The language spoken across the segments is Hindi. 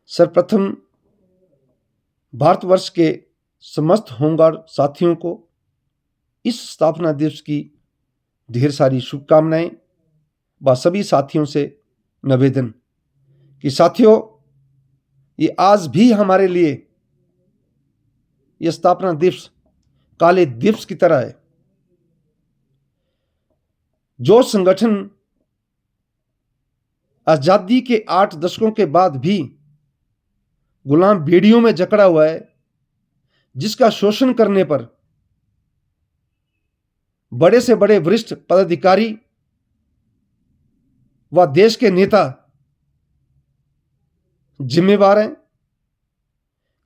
सर्वप्रथम भारतवर्ष के समस्त होमगार्ड साथियों को इस स्थापना दिवस की ढेर सारी शुभकामनाएं व सभी साथियों से निवेदन कि साथियों, ये आज भी हमारे लिए यह स्थापना दिवस काले दिवस की तरह है। जो संगठन आजादी के 8 दशकों के बाद भी गुलाम बेड़ियों में जकड़ा हुआ है, जिसका शोषण करने पर बड़े से बड़े वरिष्ठ पदाधिकारी व देश के नेता जिम्मेवार हैं,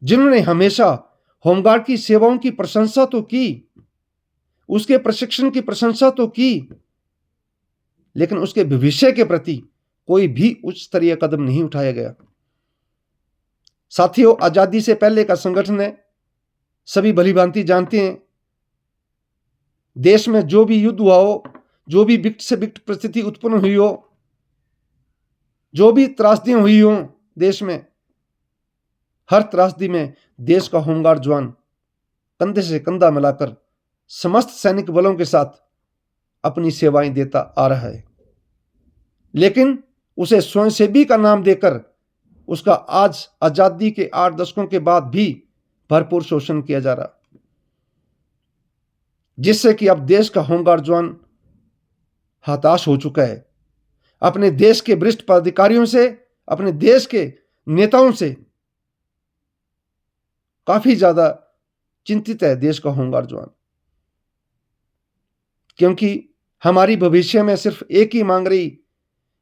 जिन्होंने हमेशा होमगार्ड की सेवाओं की प्रशंसा तो की, उसके प्रशिक्षण की प्रशंसा तो की, लेकिन उसके भविष्य के प्रति कोई भी उच्च स्तरीय कदम नहीं उठाया गया। साथियों, आजादी से पहले का संगठन है, सभी भलीभांति जानते हैं। देश में जो भी युद्ध हुआ हो, जो भी विकट से विकट परिस्थिति उत्पन्न हुई हो, जो भी त्रासदियां हुई हो देश में, हर त्रासदी में देश का होमगार्ड जवान कंधे से कंधा मिलाकर समस्त सैनिक बलों के साथ अपनी सेवाएं देता आ रहा है। लेकिन उसे स्वयंसेवी का नाम देकर उसका आज आजादी के 8 दशकों के बाद भी भरपूर शोषण किया जा रहा, जिससे कि अब देश का होमगार्ड जवान हताश हो चुका है। अपने देश के वरिष्ठ पदाधिकारियों से, अपने देश के नेताओं से काफी ज्यादा चिंतित है देश का होमगार्ड जवान, क्योंकि हमारी भविष्य में सिर्फ एक ही मांग रही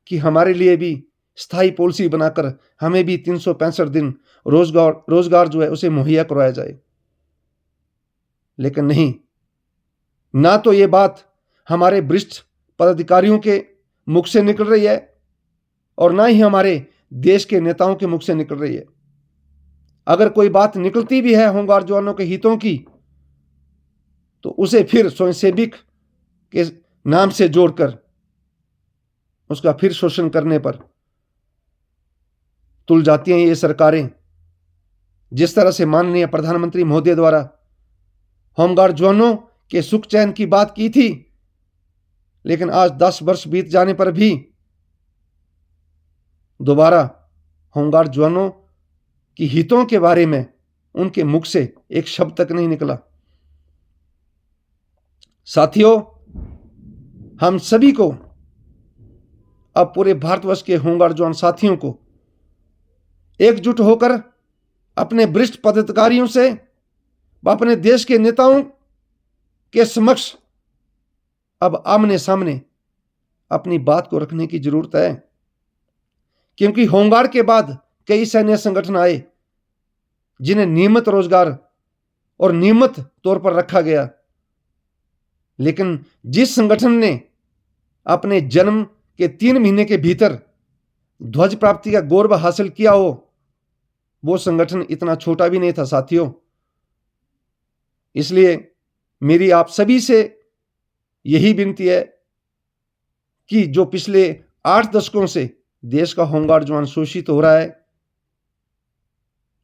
कि हमारे लिए भी स्थायी पॉलिसी बनाकर हमें भी 365 दिन रोजगार जो है उसे मुहैया करवाया जाए। लेकिन नहीं, ना तो ये बात हमारे वरिष्ठ पदाधिकारियों के मुख से निकल रही है और ना ही हमारे देश के नेताओं के मुख से निकल रही है। अगर कोई बात निकलती भी है होमगार्ड जवानों के हितों की, तो उसे फिर स्वयंसेविक के नाम से जोड़कर उसका फिर शोषण करने पर तुल जाती हैं ये सरकारें। जिस तरह से माननीय प्रधानमंत्री महोदय द्वारा होमगार्ड जवानों के सुख चैन की बात की थी, लेकिन आज 10 वर्ष बीत जाने पर भी दोबारा होमगार्ड जवानों की हितों के बारे में उनके मुख से एक शब्द तक नहीं निकला। साथियों, हम सभी को अब पूरे भारतवर्ष के होमगार्ड जवान साथियों को एकजुट होकर अपने वरिष्ठ पदाधिकारियों से व अपने देश के नेताओं के समक्ष अब आमने सामने अपनी बात को रखने की जरूरत है, क्योंकि होमगार्ड के बाद कई सैन्य संगठन आए जिन्हें नियमित रोजगार और नियमित तौर पर रखा गया, लेकिन जिस संगठन ने अपने जन्म के 3 महीने के भीतर ध्वज प्राप्ति का गौरव हासिल किया हो, वो संगठन इतना छोटा भी नहीं था साथियों। इसलिए मेरी आप सभी से यही विनती है कि जो पिछले 8 दशकों से देश का होमगार्ड जवान शोषित हो रहा है,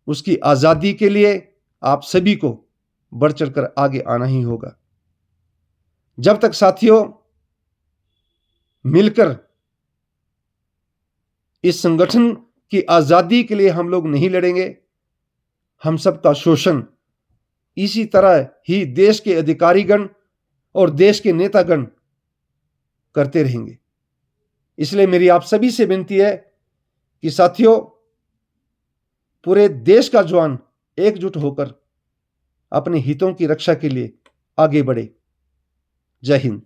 उसकी आजादी के लिए आप सभी को बढ़ चढ़कर आगे आना ही होगा। जब तक साथियों मिलकर इस संगठन की आजादी के लिए हम लोग नहीं लड़ेंगे, हम सबका शोषण इसी तरह ही देश के अधिकारीगण और देश के नेतागण करते रहेंगे। इसलिए मेरी आप सभी से विनती है कि साथियों, पूरे देश का जवान एकजुट होकर अपने हितों की रक्षा के लिए आगे बढ़े। जय हिंद।